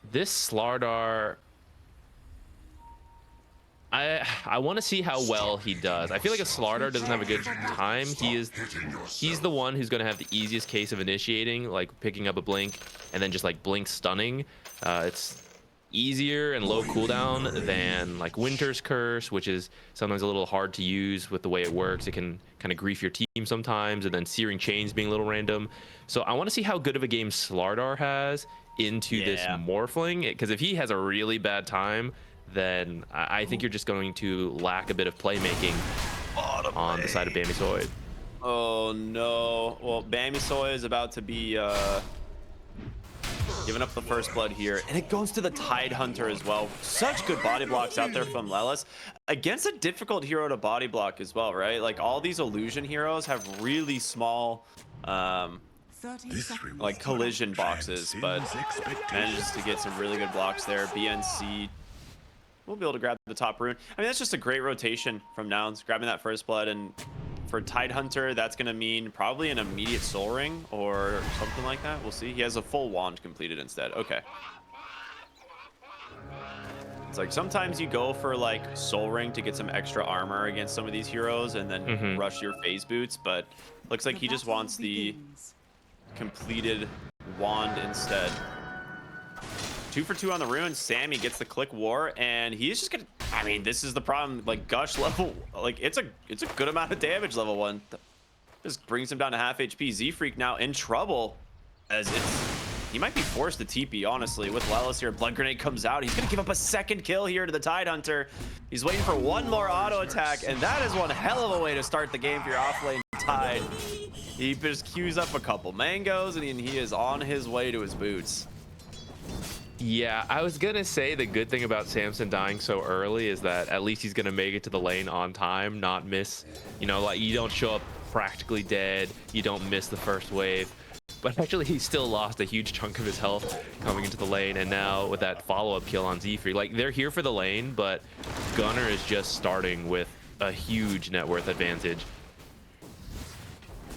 This Slardar, I want to see how well he does. I feel like if Slardar doesn't have a good time, he's the one who's going to have the easiest case of initiating, like picking up a blink and then just like blink stunning. It's easier and low cooldown than like Winter's Curse, which is sometimes a little hard to use with the way it works. It can kind of grief your team sometimes, and then Searing Chains being a little random. So I want to see how good of a game Slardar has into this Yeah. Morphling, because if he has a really bad time, then I think you're just going to lack a bit of playmaking Bottom on the side of lane. Bammysoy. Oh no. Well, Bammysoy is about to be giving up the first blood here, and it goes to the Tidehunter as well. Such good body blocks out there from Lelis against a difficult hero to body block as well, right? Like all these illusion heroes have really small like collision boxes, but manages to get some really good blocks there. BNC will be able to grab the top rune. I mean, that's just a great rotation from Nouns, grabbing that first blood. And for Tidehunter, that's going to mean probably an immediate soul ring or something like that. We'll see. He has a full wand completed instead. Okay. It's like sometimes you go for like soul ring to get some extra armor against some of these heroes and then rush your phase boots, but looks like he just wants the completed wand instead. 2 for 2 on the rune. Sammy gets the click war, and he's just gonna, I mean, this is the problem. Like Gush level, like it's a good amount of damage level 1. Just brings him down to half HP. Z-Freak now in trouble, as he might be forced to TP, honestly, with Lelis here. Blood Grenade comes out. He's gonna give up a second kill here to the Tidehunter. He's waiting for one more auto attack, and that is one hell of a way to start the game for your offlane Tide. He just queues up a couple mangoes, and he is on his way to his boots. Yeah, I was gonna say the good thing about Samson dying so early is that at least he's gonna make it to the lane on time, not miss, you know, like you don't show up practically dead, you don't miss the first wave. But actually he still lost a huge chunk of his health coming into the lane, and now with that follow-up kill on Z-Free, like they're here for the lane, but Gunnar is just starting with a huge net worth advantage.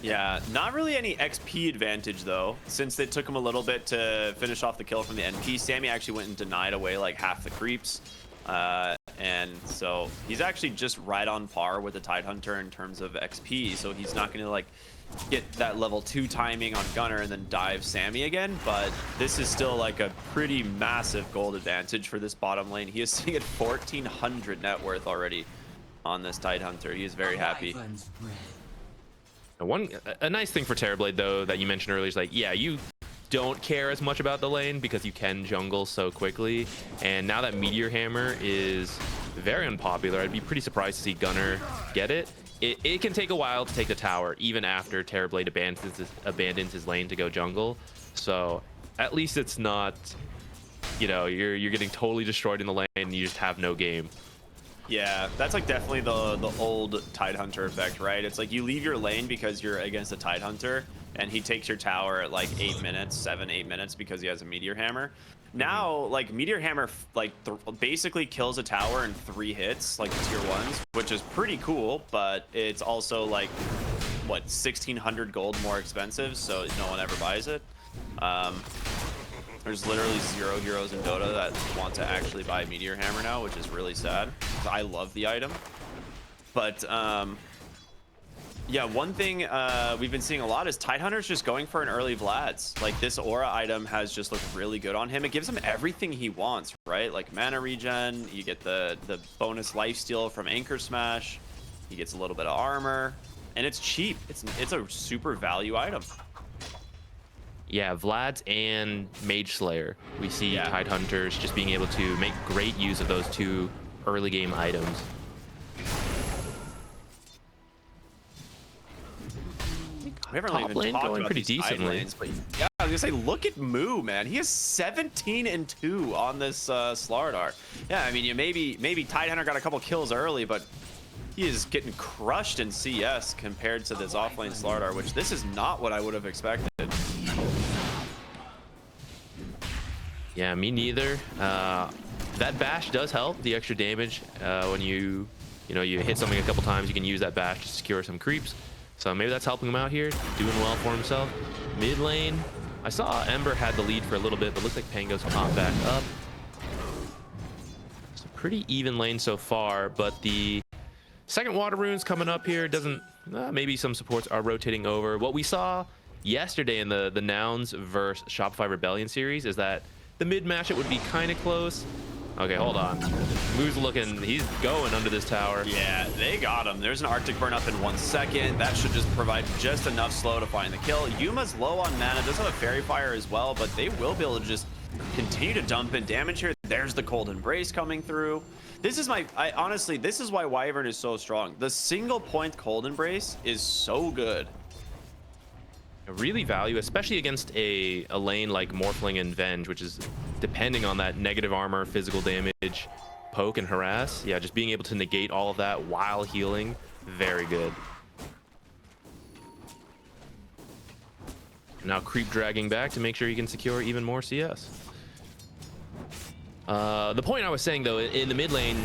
Yeah, not really any XP advantage though, since it took him a little bit to finish off the kill from the NP. Sammy actually went and denied away like half the creeps, and so he's actually just right on par with the Tidehunter in terms of XP. So he's not going to like get that level 2 timing on Gunnar and then dive Sammy again. But this is still like a pretty massive gold advantage for this bottom lane. He is sitting at 1,400 net worth already on this Tidehunter. He is very happy. A nice thing for Terrorblade though that you mentioned earlier is like, yeah, you don't care as much about the lane because you can jungle so quickly, and now that Meteor Hammer is very unpopular, I'd be pretty surprised to see Gunnar get it. It can take a while to take the tower even after Terrorblade abandons his lane to go jungle, so at least it's not, you know, you're getting totally destroyed in the lane and you just have no game. Yeah, that's like definitely the old Tidehunter effect, right? It's like you leave your lane because you're against a Tidehunter, and he takes your tower at like 8 minutes, 7-8 minutes because he has a Meteor Hammer. Now, like Meteor Hammer, like basically kills a tower in 3 hits, like tier 1s, which is pretty cool. But it's also like what 1,600 gold more expensive, so no one ever buys it. There's literally 0 heroes in Dota that want to actually buy Meteor Hammer now, which is really sad. I love the item. But yeah, one thing we've been seeing a lot is Tidehunter's just going for an early Vlad's. Like this aura item has just looked really good on him. It gives him everything he wants, right? Like mana regen, you get the bonus lifesteal from Anchor Smash, he gets a little bit of armor, and it's cheap. It's a super value item. Yeah, Vlad's and Mage Slayer. We see Tidehunters just being able to make great use of those 2 early game items. We haven't Top even lane talked going about pretty these side decently. lanes, but yeah, I was gonna say, look at Moo, man. He is 17-2 on this Slardar. Yeah, I mean, maybe Tidehunter got a couple kills early, but he is getting crushed in CS compared to this offlane Slardar, which this is not what I would have expected. Yeah, me neither. That bash does help, the extra damage. When you hit something a couple times, you can use that bash to secure some creeps. So maybe that's helping him out here, doing well for himself. Mid lane, I saw Ember had the lead for a little bit, but looks like Pango's popped back up. It's a pretty even lane so far, but the second water rune's coming up here. Doesn't maybe some supports are rotating over. What we saw yesterday in the nouns versus Shopify Rebellion series is that the mid matchup would be kind of close. Okay, hold on. Moo's looking, he's going under this tower. Yeah, they got him. There's an Arctic burn up in 1 second. That should just provide just enough slow to find the kill. Yuma's low on mana, does have a Fairy Fire as well, but they will be able to just continue to dump in damage here. There's the Cold Embrace coming through. This is honestly, this is why Wyvern is so strong. The single point Cold Embrace is so good. I really value, especially against a lane like Morphling and Venge, which is depending on that negative armor, physical damage, poke, and harass. Yeah, just being able to negate all of that while healing, very good. Now creep dragging back to make sure he can secure even more CS. The point I was saying, though, in the mid lane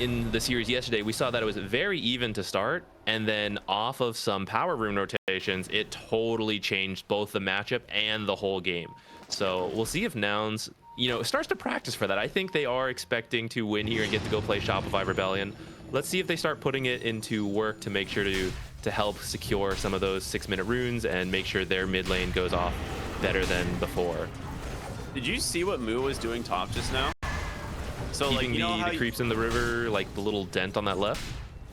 in the series yesterday, we saw that it was very even to start, and then off of some power rune rotations, it totally changed both the matchup and the whole game. So we'll see if Nouns, you know, starts to practice for that. I think they are expecting to win here and get to go play Shopify Rebellion. Let's see if they start putting it into work to make sure to help secure some of those 6-minute runes and make sure their mid lane goes off better than before. Did you see what Moo was doing top just now? So Keeping like, you know the creeps in the river, like the little dent on that left?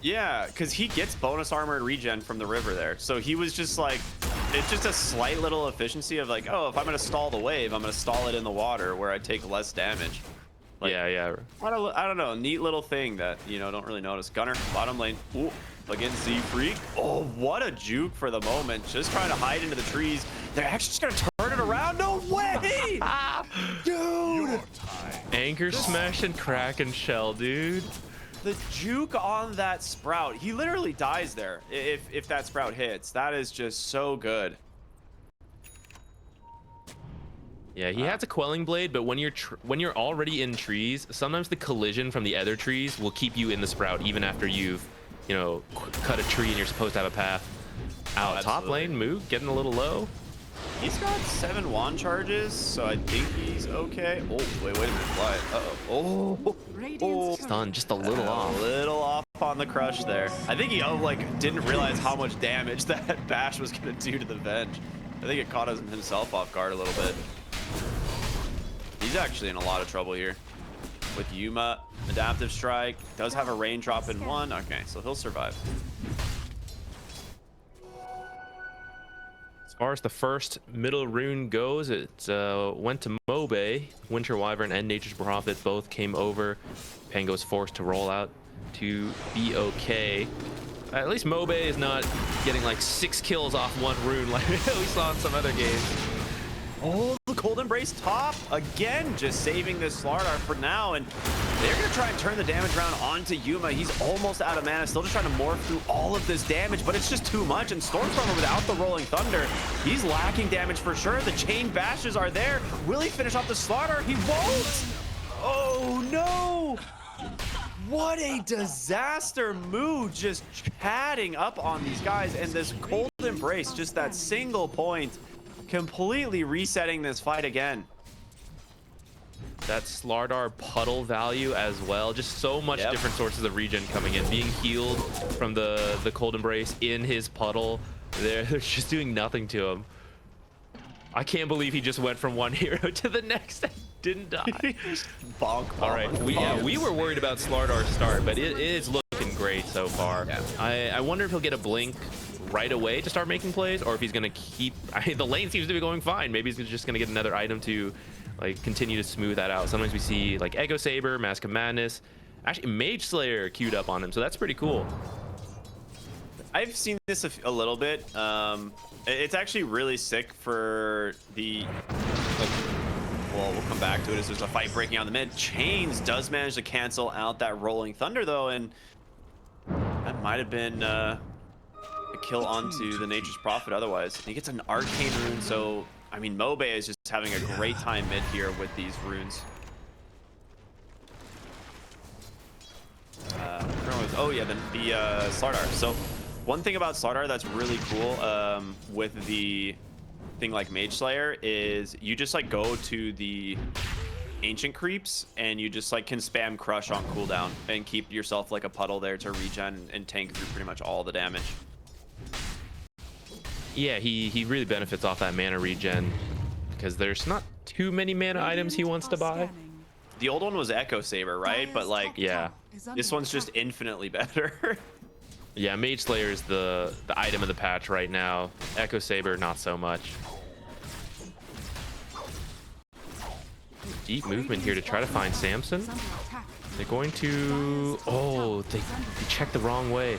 Yeah, because he gets bonus armor and regen from the river there. So he was just like, it's just a slight little efficiency of like, oh, if I'm going to stall the wave, I'm going to stall it in the water where I take less damage. Like, yeah. I don't know. Neat little thing that, you know, don't really notice. Gunner, bottom lane. Ooh, again, Z Freak. Oh, what a juke for the moment. Just trying to hide into the trees. They're actually just going to turn it around. No way! Dude! Anchor smash and crack and shell, dude. The juke on that Sprout. He literally dies there if that Sprout hits. That is just so good. Yeah, he has a quelling blade, but when you're already in trees, sometimes the collision from the other trees will keep you in the Sprout even after you've, you know, cut a tree and you're supposed to have a path out. Oh, top lane, Moo getting a little low. He's got 7 wand charges, so I think he's okay. Oh, wait a minute, fly. Oh, Stun just a little off. A little off on the crush there. I think he like didn't realize how much damage that bash was gonna do to the Venge. I think it caught himself off guard a little bit. He's actually in a lot of trouble here. With Yuma, adaptive strike, does have a raindrop in 1. Okay, so he'll survive. As far as the first middle rune goes, it went to Mobe. Winter Wyvern and Nature's Prophet both came over. Pango's forced to roll out to be okay. At least Mobe is not getting like 6 kills off 1 rune like we saw in some other games. Oh, the Cold Embrace top again, just saving this Slardar for now, and they're gonna try and turn the damage around onto Yuma. He's almost out of mana, still just trying to morph through all of this damage, but it's just too much. And Stormstormer without the Rolling Thunder, he's lacking damage for sure. The chain bashes are there. Will he finish off the Slardar? He won't. Oh no! What a disaster. Moo just chatting up on these guys, and this Cold Embrace, just that single point, completely resetting this fight again. That Slardar puddle value as well, just so much different sources of regen coming in, being healed from the Cold Embrace in his puddle. They're just doing nothing to him. I can't believe he just went from one hero to the next and didn't die. Bonk. All right, we were worried about Slardar's start, but it is looking great so far. I wonder if he'll get a blink right away to start making plays, or if he's gonna keep the lane seems to be going fine. Maybe he's just gonna get another item to like continue to smooth that out. Sometimes we see like Echo Saber, Mask of Madness, actually Mage Slayer queued up on him, so that's pretty cool. I've seen this a little bit. It's actually really sick for the like, well, we'll come back to it as there's a fight breaking out in the mid. Chains does manage to cancel out that Rolling Thunder though, and that might have been a kill onto the Nature's Prophet otherwise. He gets an Arcane rune, so I mean Mobe is just having a great time mid here with these runes. Oh yeah, the Slardar. So one thing about Slardar that's really cool with the thing like Mage Slayer is you just like go to the ancient creeps and you just like can spam crush on cooldown and keep yourself like a puddle there to regen and tank through pretty much all the damage. Yeah, he really benefits off that mana regen because there's not too many mana items he wants to buy. The old one was Echo Saber, right? But like, yeah, this one's just infinitely better. Yeah, Mage Slayer is the item of the patch right now. Echo Saber, not so much. Deep movement here to try to find Samson. They're going to... Oh, they checked the wrong way.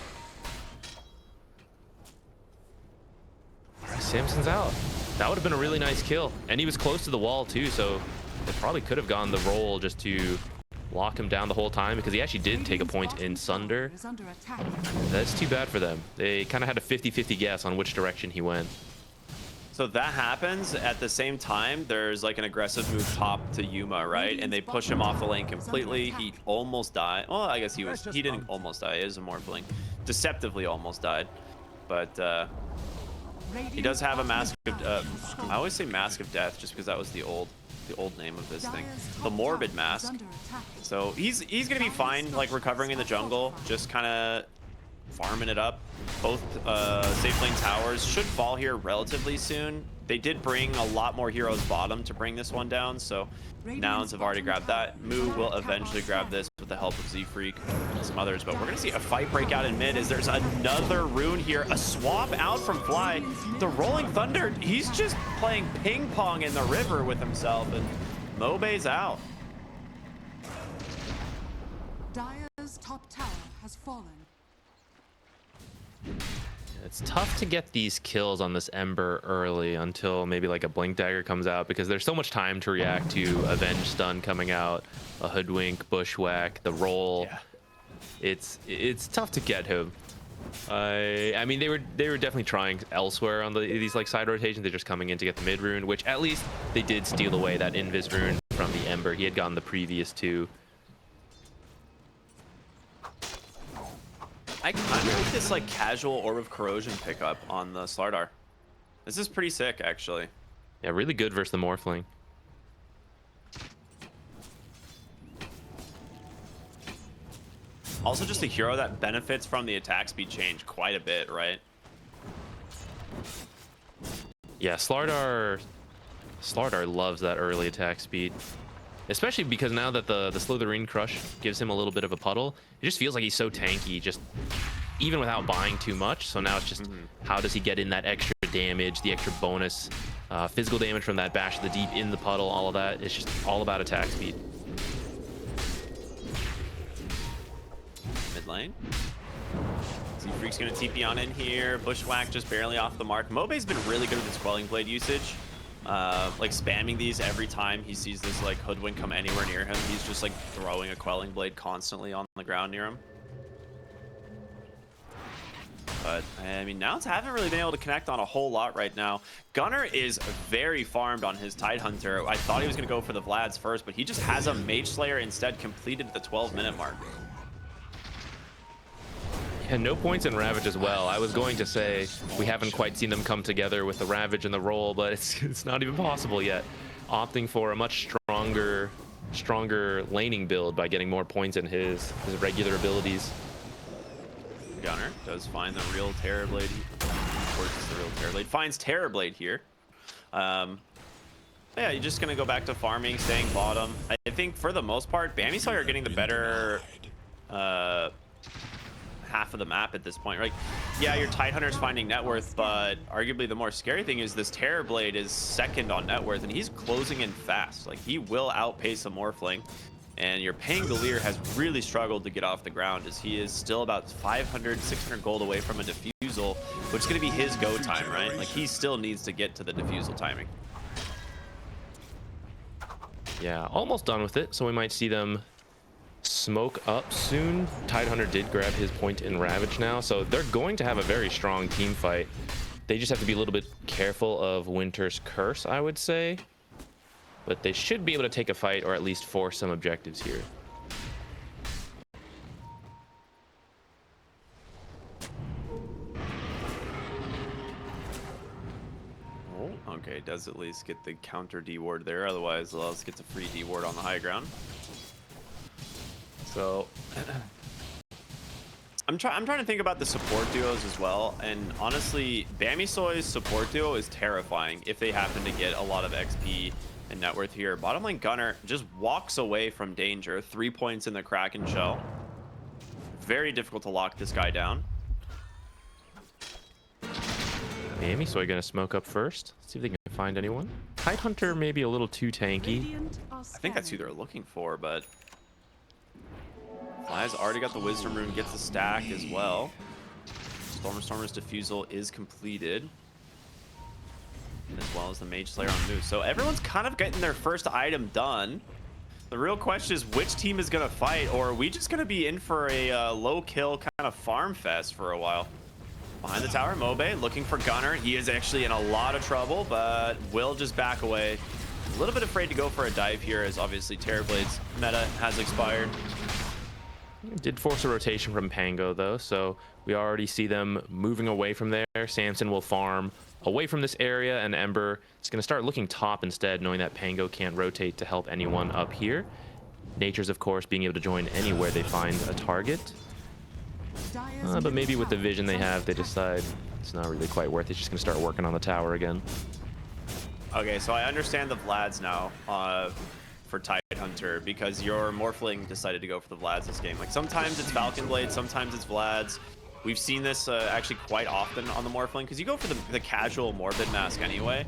All right, Samson's out. That would have been a really nice kill. And he was close to the wall too, so they probably could have gone the roll just to lock him down the whole time, because he actually did take a point in Sunder. That's too bad for them. They kind of had a 50-50 guess on which direction he went. So that happens at the same time. There's like an aggressive move top to Yuma, right? And they push him off the lane completely. He almost died. Well, I guess he didn't almost die. It is a Morphling. Deceptively almost died. But he does have a mask of I always say Mask of Death just because that was the old name of this thing. The Morbid Mask. So he's gonna be fine, like recovering in the jungle, just kind of farming it up. Both safe lane towers should fall here relatively soon. They did bring a lot more heroes bottom to bring this one down, so nouns have already grabbed that. Moo will eventually grab this with the help of Z-Freak and some others, but we're gonna see a fight break out in mid as there's another rune here. A swap out from Fly. The Rolling Thunder, he's just playing ping pong in the river with himself, and Mobe's out. Dire's top tower has fallen. It's tough to get these kills on this Ember early until maybe like a Blink Dagger comes out, because there's so much time to react to Avenge Stun coming out, a Hoodwink, Bushwhack, the roll. Yeah. It's tough to get him. I mean, they were definitely trying elsewhere on these like side rotations. They're just coming in to get the mid rune, which at least they did steal away that Invis rune from the Ember. He had gotten the previous two. I kind of like this like casual Orb of Corrosion pickup on the Slardar. This is pretty sick, actually. Yeah, really good versus the Morphling. Also just a hero that benefits from the attack speed change quite a bit, right? Yeah, Slardar loves that early attack speed. Especially because now that the Slitherine Crush gives him a little bit of a puddle, it just feels like he's so tanky, just even without buying too much. So now it's just how does he get in that extra damage, the extra bonus physical damage from that bash of the deep in the puddle, all of that. It's just all about attack speed. Mid lane. Z-Freak's gonna TP on in here. Bushwhack just barely off the mark. Mobe's been really good with his Quelling Blade usage. Like spamming these every time he sees this like Hoodwink come anywhere near him. He's just like throwing a Quelling Blade constantly on the ground near him. But I mean, nouns haven't really been able to connect on a whole lot right now. Gunnar is very farmed on his Tidehunter. I thought he was gonna go for the Vlads first, but he just has a Mage Slayer instead, completed at the 12-minute mark. And no points in Ravage as well. I was going to say we haven't quite seen them come together with the Ravage and the roll, but it's not even possible yet. Opting for a much stronger laning build by getting more points in his regular abilities. Gunnar does find the real Terrorblade. Of course, it's the real Terrorblade. Finds Terrorblade here. Yeah, you're just gonna go back to farming, staying bottom. I think for the most part, Bammysoy are getting the better half of the map at this point. Like, yeah, your Tidehunter's finding net worth, but arguably the more scary thing is this Terrorblade is second on net worth, and he's closing in fast. Like, he will outpace a Morphling. And your Pangolier has really struggled to get off the ground, as he is still about 500, 600 gold away from a defusal, which is going to be his go time, right? Like, he still needs to get to the defusal timing. Yeah, almost done with it, so we might see them smoke up soon. Tidehunter did grab his point in Ravage now, so they're going to have a very strong team fight. They just have to be a little bit careful of Winter's Curse, I would say. But they should be able to take a fight, or at least force some objectives here. Oh, okay. does at least get the counter D ward there. Otherwise, Lels gets a free D ward on the high ground. So I'm trying to think about the support duos as well. And honestly, Bammysoy's support duo is terrifying if they happen to get a lot of XP and net worth here. Bottom lane Gunner just walks away from danger. 3 points in the Kraken shell. Very difficult to lock this guy down. Bammysoy gonna smoke up first. See if they can find anyone. Tidehunter maybe a little too tanky. I think that's who they're looking for, but Fly's already got the Wisdom Rune, gets the stack as well. Stormer's Diffusal is completed, as well as the Mage Slayer on Moose. So everyone's kind of getting their first item done. The real question is which team is going to fight, or are we just going to be in for a low kill kind of farm fest for a while? Behind the tower, Mobe looking for Gunner. He is actually in a lot of trouble, but will just back away. A little bit afraid to go for a dive here, as obviously Terrorblade's meta has expired. Did force a rotation from Pango though, so we already see them moving away from there. Samson will farm away from this area, and Ember is going to start looking top instead, knowing that Pango can't rotate to help anyone up here. Nature's, of course, being able to join anywhere they find a target. But maybe with the vision they have, they decide it's not really quite worth it. It's just going to start working on the tower again. Okay, so I understand the Vlads now for Tidehunter, because your Morphling decided to go for the Vlads this game. Like, sometimes it's Falcon Blade, sometimes it's Vlads. We've seen this actually quite often on the Morphling, because you go for the casual Morbid mask anyway,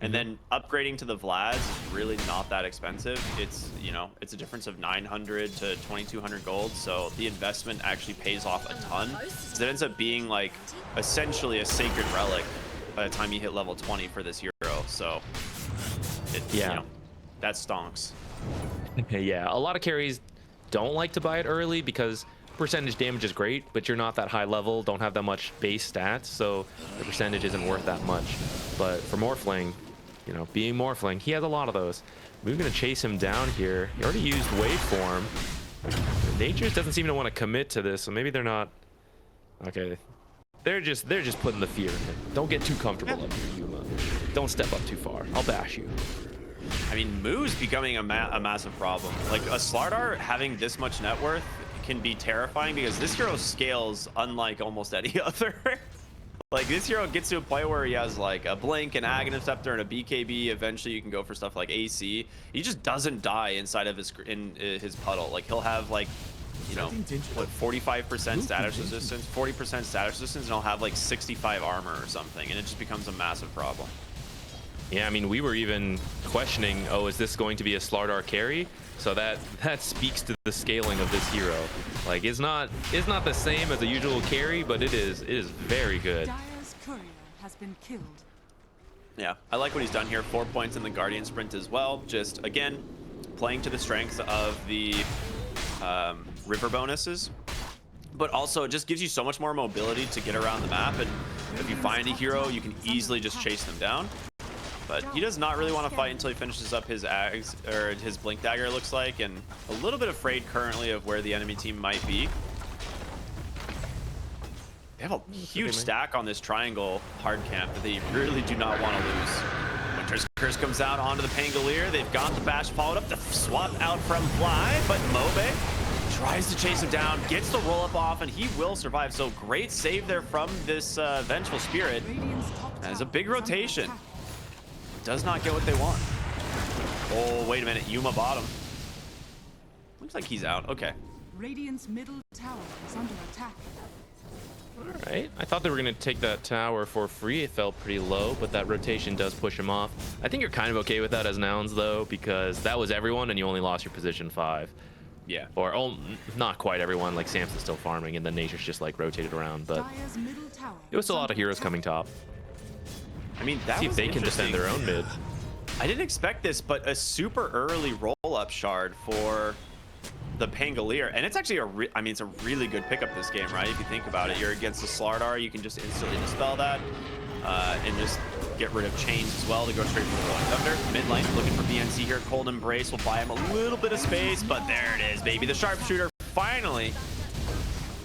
and then upgrading to the Vlads is really not that expensive. It's, you know, it's a difference of 900 to 2200 gold, so the investment actually pays off a ton. So it ends up being like essentially a sacred relic by the time you hit level 20 for this hero. So yeah, you know, that stonks. Yeah, a lot of carries don't like to buy it early because percentage damage is great, but you're not that high level, don't have that much base stats, so the percentage isn't worth that much. But for Morphling, you know, being Morphling, he has a lot of those. We're gonna chase him down here. He already used Waveform. Nature's doesn't seem to want to commit to this, so maybe they're not. Okay, they're just putting the fear in him. Don't get too comfortable up here, Yuma. Don't step up too far. I'll bash you. I mean, Moo's becoming a massive problem. Like, a Slardar having this much net worth can be terrifying, because this hero scales unlike almost any other. Like, this hero gets to a point where he has like a Blink, an Aghanim Scepter, and a BKB. Eventually you can go for stuff like AC. He just doesn't die inside of his puddle. Like, he'll have like, you know, what, 45% status resistance, 40% status resistance, and he'll have like 65 armor or something, and it just becomes a massive problem. Yeah, I mean, we were even questioning, oh, is this going to be a Slardar carry? So that speaks to the scaling of this hero. Like, it's not the same as a usual carry, but it is very good. Dire's courier has been killed. Yeah, I like what he's done here. 4 points in the Guardian Sprint as well. Just, again, playing to the strengths of the river bonuses, but also it just gives you so much more mobility to get around the map, and if you find a hero, you can easily just chase them down. But he does not really want to fight until he finishes up his Ags, or his Blink Dagger, it looks like, and a little bit afraid currently of where the enemy team might be. They have a huge stack on this triangle hard camp that they really do not want to lose. Winter's Curse comes out onto the Pangolier. They've got the bash followed up. The swap out from Fly, but Mobe tries to chase him down, gets the roll up off, and he will survive. So great save there from this Vengeful Spirit. As a big rotation. Does not get what they want. Oh, wait a minute. Yuma bottom. Looks like he's out. Okay. Radiant's middle tower is under attack. All right. I thought they were going to take that tower for free. It felt pretty low, but that rotation does push him off. I think you're kind of okay with that as nouns, though, because that was everyone, and you only lost your position 5. Yeah. Or not quite everyone. Like, Samson's still farming, and then Nature's just, like, rotated around. But it was a lot of heroes coming top. I mean, that see if they can defend their own mid. I didn't expect this, but a super early roll-up shard for the Pangolier, and it's actually I mean, it's a really good pickup this game, right? If you think about it, you're against the Slardar, you can just instantly dispel that, and just get rid of chains as well to go straight for the Rolling Thunder. Mid lane looking for BNC here. Cold Embrace will buy him a little bit of space, but there it is, baby. The Sharpshooter finally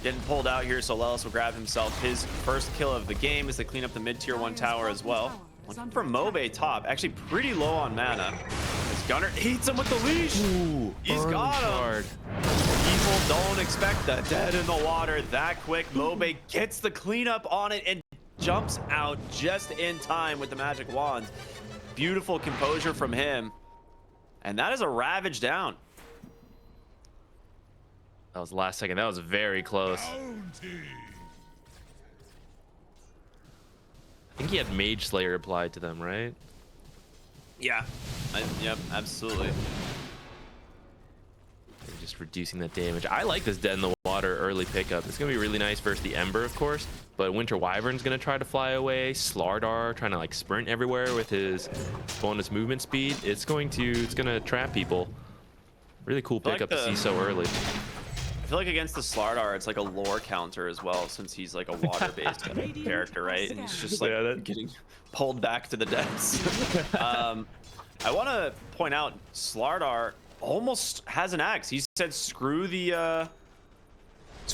getting pulled out here, so Lelis will grab himself his first kill of the game as they clean up the mid-tier 1 tower as well. Looking for Mobe top, actually pretty low on mana. As Gunner eats him with the leash. Ooh, He's got him. hard. People don't expect the dead in the water that quick. Mobe gets the cleanup on it and jumps out just in time with the magic wand. Beautiful composure from him. And that is a Ravage down. That was the last second. That was very close. I think he had Mage Slayer applied to them, right? Yeah. Yep, absolutely. Just reducing that damage. I like this dead in the water early pickup. It's gonna be really nice versus the Ember, of course, but Winter Wyvern's gonna try to fly away. Slardar trying to like sprint everywhere with his bonus movement speed. It's gonna trap people. Really cool pickup to see so early. I feel like against the Slardar, it's like a lore counter as well, since he's like a water-based character, right? And he's just like getting pulled back to the depths. I want to point out, Slardar almost has an axe. He said, "Screw the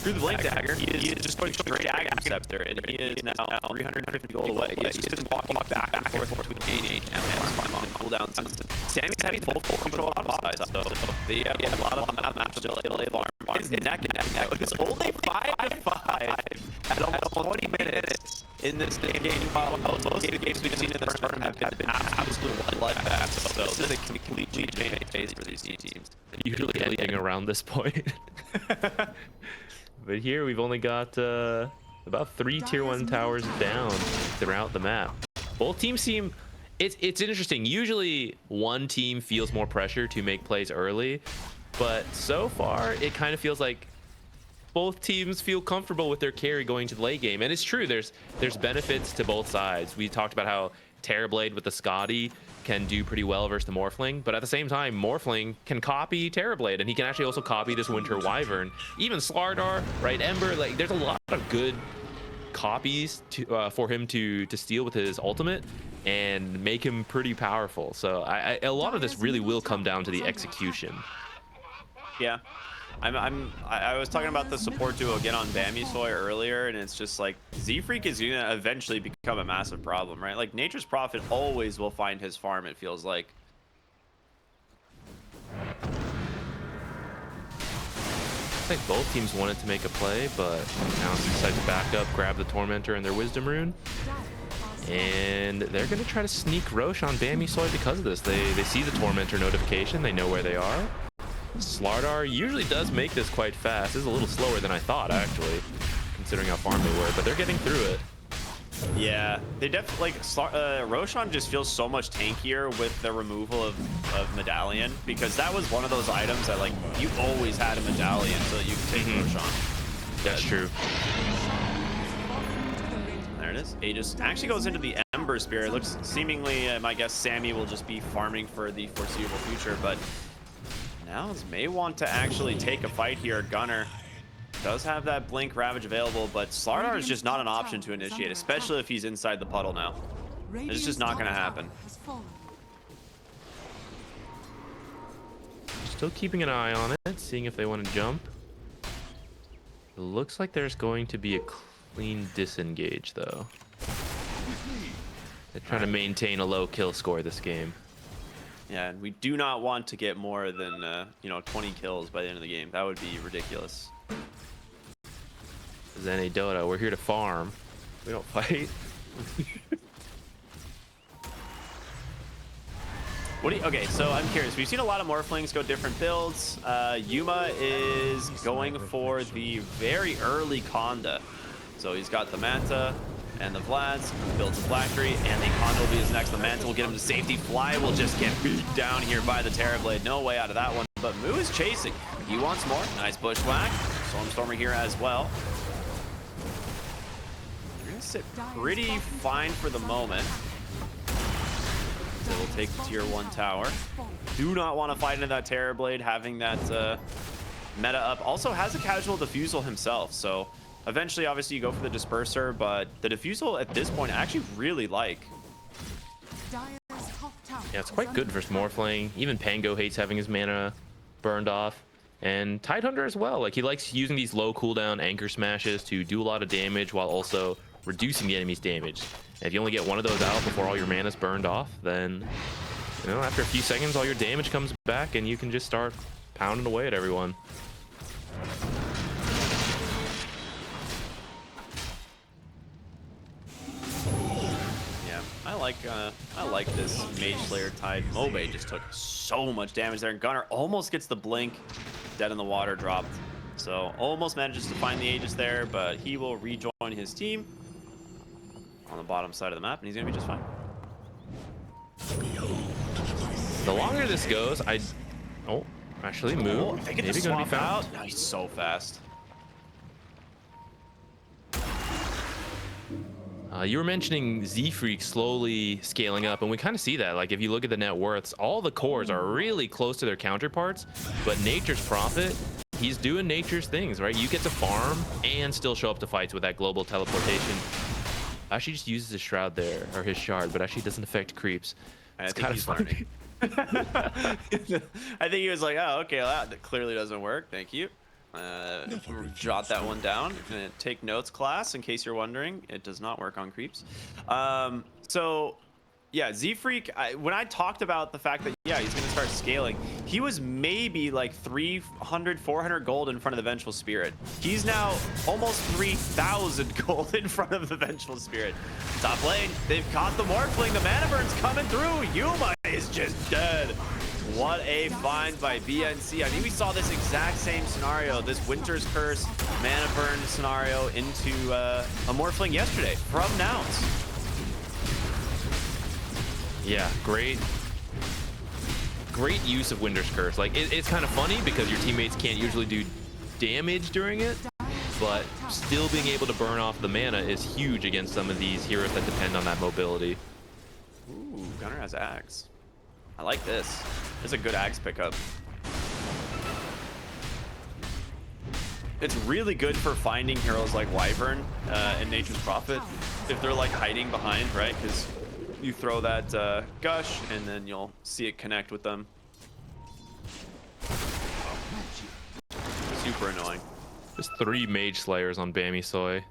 blink dagger." He is just going straight axe scepter, and he is now 350 gold away. He's just been walking back and forth between 8 and farm on cooldowns. Sammy's having full control on both sides, so they have a lot of map still farm. His neck and neck. It's only 5-5 at almost 20 minutes in this game. While most of the games we've seen in this tournament have been absolute bloodbath. So this is a complete change phase for these teams. Usually ending around this point. But here we've only got about 3 tier 1 towers down throughout the map. Both teams seem... It's interesting. Usually one team feels more pressure to make plays early, but so far it kind of feels like both teams feel comfortable with their carry going to the late game. And it's true, there's benefits to both sides. We talked about how Terrorblade with the Scotty can do pretty well versus the Morphling, but at the same time, Morphling can copy Terrorblade, and he can actually also copy this Winter Wyvern. Even Slardar, right? Ember, like there's a lot of good copies for him to steal with his ultimate and make him pretty powerful. So a lot of this really will come down to the execution. Yeah. I was talking about the support duo again on Bammysoy earlier, and it's just like Z-Freak is gonna eventually become a massive problem, right? Like Nature's Prophet always will find his farm, it feels like. Looks like both teams wanted to make a play, but now decided to back up, grab the Tormentor and their Wisdom Rune. And they're gonna try to sneak Roche on Bammysoy because of this. They see the Tormentor notification, they know where they are. Slardar usually does make this quite fast. This is a little slower than I thought, actually, considering how farm they were, but they're getting through it. Yeah, they definitely, like, Roshan just feels so much tankier with the removal of Medallion, because that was one of those items that, like, you always had a Medallion so that you could take Roshan. That's true. There it is. Aegis actually goes into the Ember Spirit. Looks seemingly, my guess, Sammy will just be farming for the foreseeable future, but Nouns may want to actually take a fight here. Gunner does have that Blink Ravage available, but Slardar is just not an option to initiate, especially if he's inside the puddle now. It's just not going to happen. Still keeping an eye on it, seeing if they want to jump. It looks like there's going to be a clean disengage, though. They're trying to maintain a low kill score this game. Yeah, and we do not want to get more than, 20 kills by the end of the game. That would be ridiculous. This is NA Dota. We're here to farm. We don't fight. Okay, so I'm curious. We've seen a lot of Morphlings go different builds. Yuma is going for the very early Conda. So he's got the Manta and the Vlads, builds a Factory, and the Conda will be his next. The Manta will get him to safety. Fly will just get beat down here by the Terrorblade. No way out of that one. But Moo is chasing. He wants more. Nice bushwhack. Stormstormer here as well. They're gonna sit pretty fine for the moment. They will take the tier 1 tower. Do not want to fight into that Terrorblade, having that meta up. Also has a casual Diffusal himself, so eventually, obviously, you go for the Disperser, but the Diffusal at this point I actually really like. Yeah, it's quite good versus Morphling. Even Pango hates having his mana burned off. And Tidehunter as well. Like, he likes using these low cooldown anchor smashes to do a lot of damage while also reducing the enemy's damage. And if you only get one of those out before all your mana's burned off, then, you know, after a few seconds, all your damage comes back and you can just start pounding away at everyone. I like this Mage Slayer Tide. Mobe just took so much damage there, and Gunnar almost gets the blink. Dead in the water dropped. So almost manages to find the Aegis there, but he will rejoin his team on the bottom side of the map, and he's gonna be just fine. The longer this goes, actually move. They get Maybe to gonna be swap found. out. No, he's so fast. You were mentioning Z-Freak slowly scaling up, and we kind of see that. Like, if you look at the net worths, all the cores are really close to their counterparts, but Nature's Prophet, he's doing Nature's things, right? You get to farm and still show up to fights with that global teleportation. Actually just uses his shroud there, or his shard, but actually doesn't affect creeps. I think he's learning. I think he was like, oh, okay, well, that clearly doesn't work. Thank you. Jot that one down. Take notes, class, in case you're wondering. It does not work on creeps. So, yeah, Z-Freak, when I talked about the fact that, yeah, he's going to start scaling, he was maybe like 300, 400 gold in front of the Vengeful Spirit. He's now almost 3,000 gold in front of the Vengeful Spirit. Top lane, they've caught the Morphling. The mana burn's coming through. Yuma is just dead. What a find by BNC. I mean, we saw this exact same scenario, this Winter's Curse mana burn scenario into a Morphling yesterday from nouns. Yeah, great use of Winter's Curse. Like, it's kind of funny because your teammates can't usually do damage during it, but still being able to burn off the mana is huge against some of these heroes that depend on that mobility. Ooh, Gunnar has Axe. I like this. It's a good Axe pickup. It's really good for finding heroes like Wyvern and Nature's Prophet if they're like hiding behind, right? Because you throw that gush and then you'll see it connect with them. Super annoying. There's 3 Mage Slayers on Bammysoy.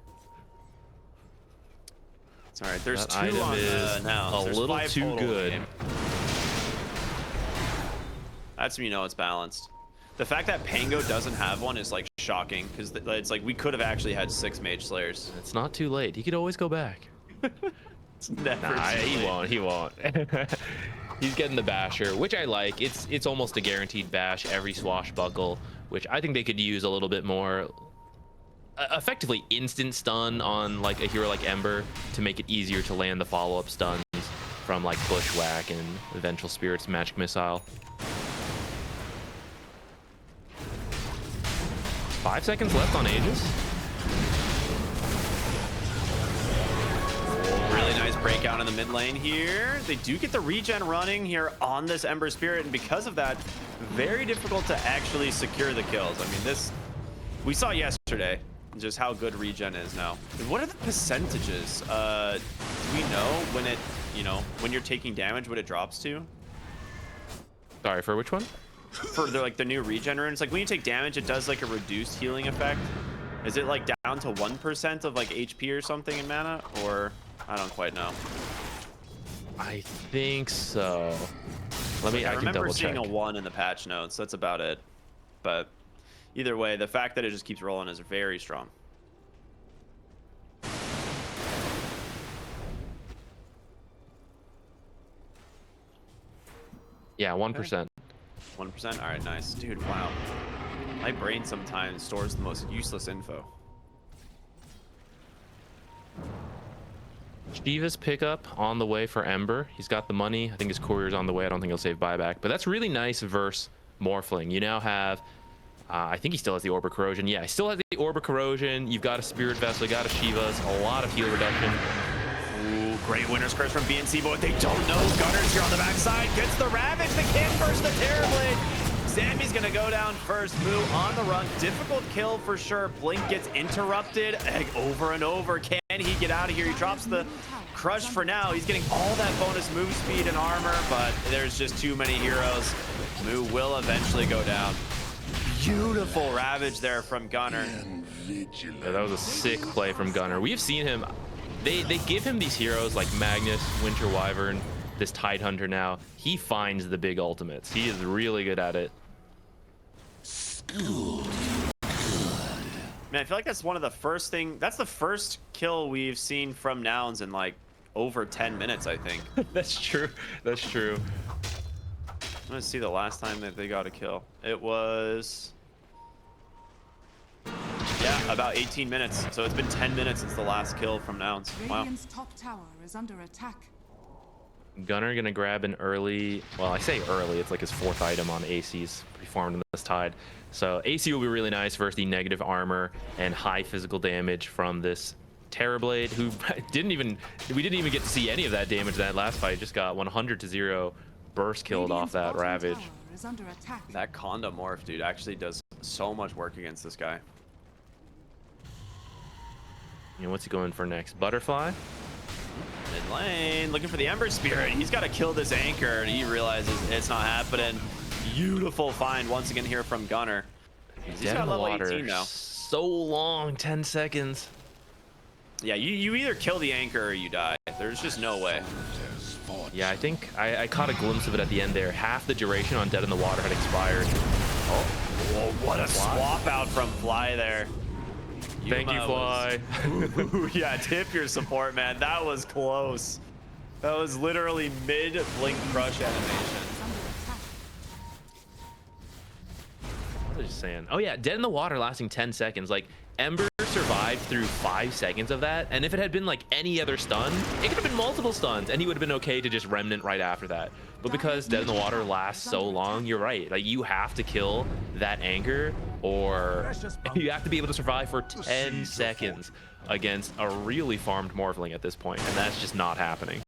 It's all right. There's That 2 on is now. a little too good. That's when you know it's balanced. The fact that Pango doesn't have one is like shocking because it's like we could have actually had 6 Mage Slayers. It's not too late. He could always go back. It's never Nah, too he late. won't. He won't. He's getting the basher, which I like. It's almost a guaranteed bash every swashbuckle, which I think they could use a little bit more. Effectively instant stun on like a hero like Ember to make it easier to land the follow-up stuns from like Bushwhack and the Vengeful Spirit's Magic Missile. 5 seconds left on Aegis. Really nice breakout in the mid lane here. They do get the regen running here on this Ember Spirit, and because of that, very difficult to actually secure the kills. I mean, this we saw yesterday just how good regen is now. What are the percentages? Do we know when it, you know, when you're taking damage, what it drops to? Sorry, for which one? For the new regen runes, like when you take damage, it does like a reduced healing effect. Is it like down to 1% of like HP or something in mana, or I don't quite know. I think so. I can remember double seeing check. a 1 in the patch notes. That's about it. But either way, the fact that it just keeps rolling is very strong. Yeah, 1%. 1%? All right, nice. Dude, wow. My brain sometimes stores the most useless info. Shiva's pickup on the way for Ember. He's got the money. I think his courier's on the way. I don't think he'll save buyback, but that's really nice versus Morphling. You now have, I think he still has the Orb of Corrosion. Yeah, he still has the Orb of Corrosion. You've got a Spirit Vessel, you got a Shiva's, a lot of heal reduction. Ooh, great Winter's Curse from BNC, but what they don't know, Gunner's here on the backside, gets the Ravage, the can't burst the Terrorblade. Sammy's gonna go down first, Moo on the run. Difficult kill for sure. Blink gets interrupted over and over. Can he get out of here? He drops the crush for now. He's getting all that bonus move speed and armor, but there's just too many heroes. Moo will eventually go down. Beautiful Ravage there from Gunner. Yeah, that was a sick play from Gunner. We've seen him they give him these heroes like Magnus, Winter Wyvern, this Tidehunter now. He finds the big ultimates. He is really good at it. Man, I feel like that's one of the first that's the first kill we've seen from Nouns in like over 10 minutes, I think. That's true. That's true. I'm gonna see the last time that they got a kill. It was, yeah, about 18 minutes. So it's been 10 minutes since the last kill from Nouns. Wow. Radiant's top tower is under attack. Gunnar gonna grab an early, well, I say early, it's like his 4th item on AC's farmed in this Tide. So AC will be really nice versus the negative armor and high physical damage from this Terrorblade, who we didn't even get to see any of that damage that last fight. Just got 100-0 burst killed off that Ravage. That Conda morph, dude, actually does so much work against this guy. You know, what's he going for next? Butterfly? Mid lane, looking for the Ember Spirit. He's got to kill this anchor, and he realizes it's not happening. Beautiful find once again here from Gunnar. He's got level 18 now. So long, 10 seconds. Yeah, you either kill the anchor or you die. There's just no way. Yeah, I think I caught a glimpse of it at the end there. Half the duration on Dead in the Water had expired. Oh, whoa, what a swap out from Fly there. Thank you, Fly. Ooh, yeah, tip your support, man. That was close. That was literally mid-blink crush animation. What was I just saying? Oh yeah, Dead in the Water lasting 10 seconds. Like, Ember survived through 5 seconds of that, and if it had been like any other stun, it could have been multiple stuns, and he would have been okay to just Remnant right after that. But because Dead in the Water lasts so long, you're right. Like, you have to kill that anchor, or you have to be able to survive for 10 seconds against a really farmed Morphling at this point, and that's just not happening.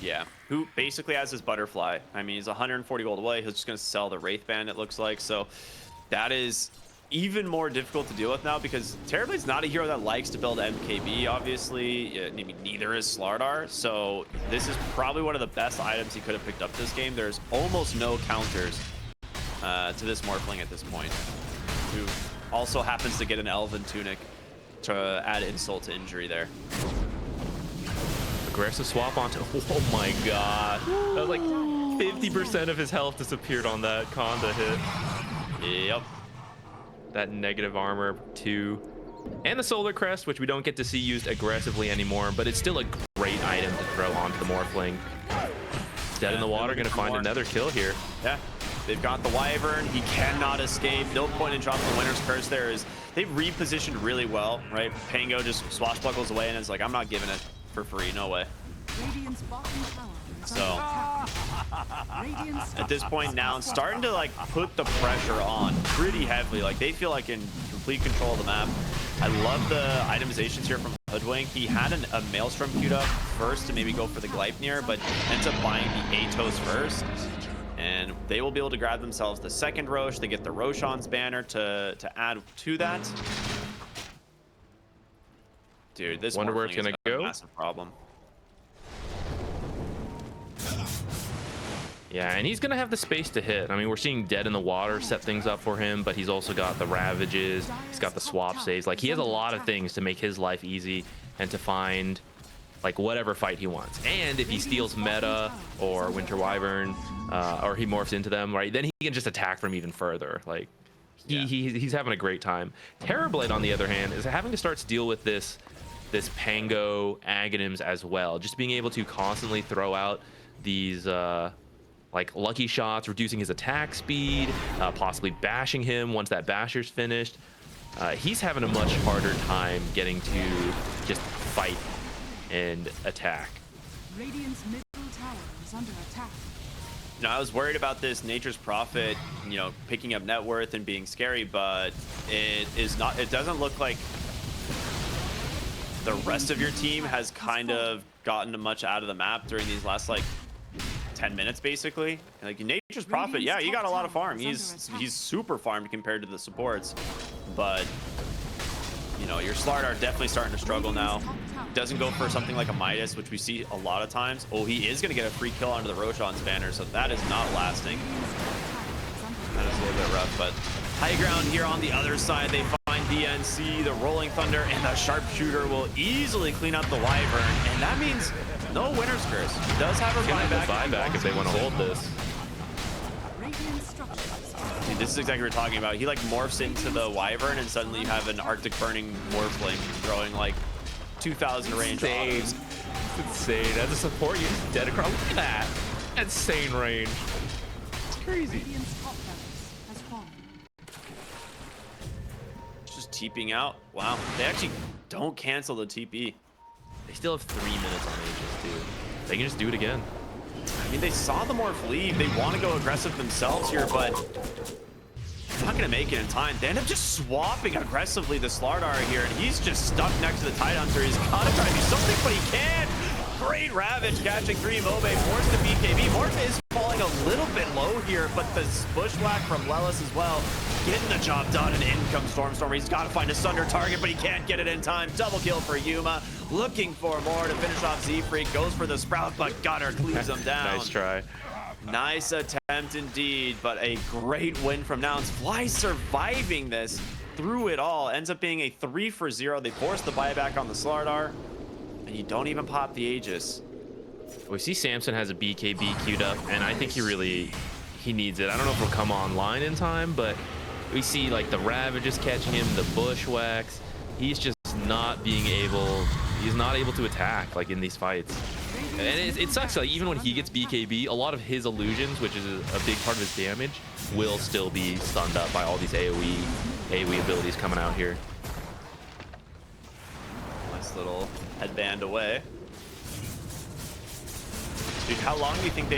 Yeah, who basically has his Butterfly. I mean, he's 140 gold away. He's just going to sell the Wraith Band, it looks like. So that is even more difficult to deal with now, because Terrorblade's not a hero that likes to build MKB, obviously. Neither is Slardar. So this is probably one of the best items he could have picked up this game. There's almost no counters to this Morphling at this point, who also happens to get an Elven Tunic to add insult to injury there. Aggressive swap onto, oh my god. That was like 50% of his health disappeared on that Conda hit. Yep. That negative armor too. And the Solar Crest, which we don't get to see used aggressively anymore, but it's still a great item to throw onto the Morphling. Dead in the Water gonna find another kill here. Yeah, they've got the Wyvern. He cannot escape. No point in dropping the Winter's Curse there. They've repositioned really well, right? Pango just swashbuckles away and is like, I'm not giving it for free, no way. So at this point now, it's starting to like put the pressure on pretty heavily. Like, they feel like in complete control of the map. I love the itemizations here from Hoodwink. He had a Maelstrom queued up first to maybe go for the Gleipnir, but ends up buying the Atos first. And they will be able to grab themselves the second Rosh. They get the Roshan's banner to add to that. Dude, this wonder where it's gonna go. A massive problem. Yeah, and he's gonna have the space to hit. I mean, we're seeing Dead in the Water set things up for him, but he's also got the Ravages. He's got the swap saves. Like, he has a lot of things to make his life easy and to find like whatever fight he wants. And if he steals Meta or Winter Wyvern, or he morphs into them, right, then he can just attack from even further. Like, he's having a great time. Terrorblade, on the other hand, is having to start to deal with this Pango Aghanims as well. Just being able to constantly throw out these like lucky shots, reducing his attack speed, possibly bashing him once that basher's finished. He's having a much harder time getting to just fight and attack. Radiant's middle tower is under attack. You know, I was worried about this Nature's Prophet, you know, picking up net worth and being scary, but it is not. It doesn't look like the rest of your team has kind of gotten much out of the map during these last like 10 minutes, basically. Like, Nature's Prophet, yeah, he got a lot of farm. He's super farmed compared to the supports, but you know, your Slardar definitely starting to struggle now. Doesn't go for something like a Midas, which we see a lot of times. Oh, he is going to get a free kill onto the Roshan's banner, so that is not lasting. That is a little bit rough, but high ground here on the other side. They find DNC, the Rolling Thunder, and the Sharpshooter will easily clean up the Wyvern, and that means no Winner's Curse. He does have a buyback if they want to hold this. Radiant structures. Dude, this is exactly what we're talking about. He like morphs into the Wyvern, and suddenly you have an Arctic Burning Morphling throwing like 2,000 range. Insane. It's insane. As a support, you're just dead across. Look at that. Insane range. It's crazy. Radiant's top barracks has fallen. Just TPing out. Wow. They actually don't cancel the TP. They still have 3 minutes on Aegis, too. They can just do it again. I mean, they saw the Morph leave. They want to go aggressive themselves here, but they're not going to make it in time. They end up just swapping aggressively the Slardar here, and he's just stuck next to the Tidehunter. He's got to try to do something, but he can't. Great Ravage catching 3 Mobe, forced to BKB. Morph is falling a little bit low here, but the Bushwhack from Lelis as well, getting the job done, and in comes Stormstormer. He's got to find a Sunder target, but he can't get it in time. Double kill for Yuma, looking for more to finish off Z-Freak, goes for the Sprout, but Gunner cleaves him down. Nice try. Nice attempt indeed, but a great win from Nouns. Fly surviving this through it all. Ends up being a 3 for 0. They force the buyback on the Slardar, and you don't even pop the Aegis. We see Samson has a BKB queued up, and I think he needs it. I don't know if it'll come online in time, but we see like the Ravages catching him, the Bushwhacks. He's just not being able. He's not able to attack like in these fights, and it sucks. Like even when he gets BKB, a lot of his illusions, which is a big part of his damage, will still be stunned up by all these AoE abilities coming out here. Nice little headband away. Dude, how long do you think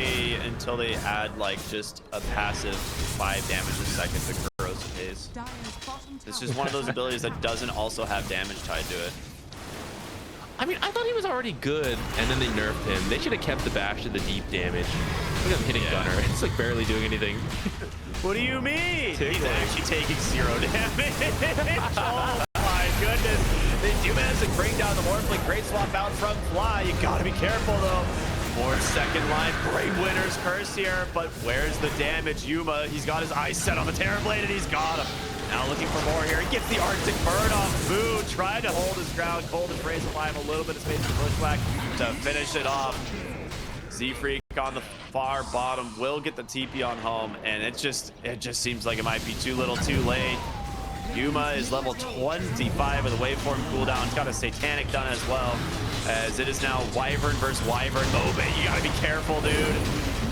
until they add like just a passive 5 damage a second to Corrosive Haze? It's just one of those abilities that doesn't also have damage tied to it. I mean, I thought he was already good, and then they nerfed him. They should have kept the bash to the deep damage. Look at him hitting Gunner. It's like barely doing anything. What do you mean? He's actually taking 0 damage. Oh my goodness. They do manage to bring down the Morphling. Great swap out from Fly. You gotta be careful though. For second line, great Winner's Curse here, but where's the damage? Yuma, he's got his eyes set on the Terrorblade, and he's got him. Now looking for more here. He gets the Arctic Burn off. Boo trying to hold his ground. Cold and Phrase alive, a little bit of space for Bushwhack to finish it off. Z-Freak on the far bottom will get the TP on home, and it just seems like it might be too little too late. Yuma is level 25 with a waveform cooldown. It's got a Satanic done as well, as it is now Wyvern versus Wyvern. Mobe, you gotta be careful, dude.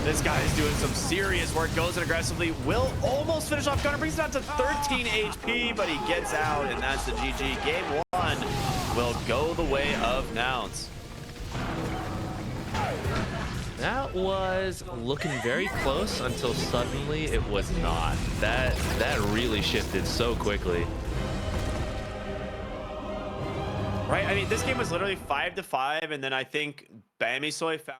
This guy is doing some serious work. Goes in aggressively. Will almost finish off Gunner. Brings it down to 13 HP, but he gets out, and that's the GG. Game 1 will go the way of Nouns. That was looking very close until suddenly it was not. That really shifted so quickly. Right? I mean, this game was literally 5-5, and then I think Bammysoy found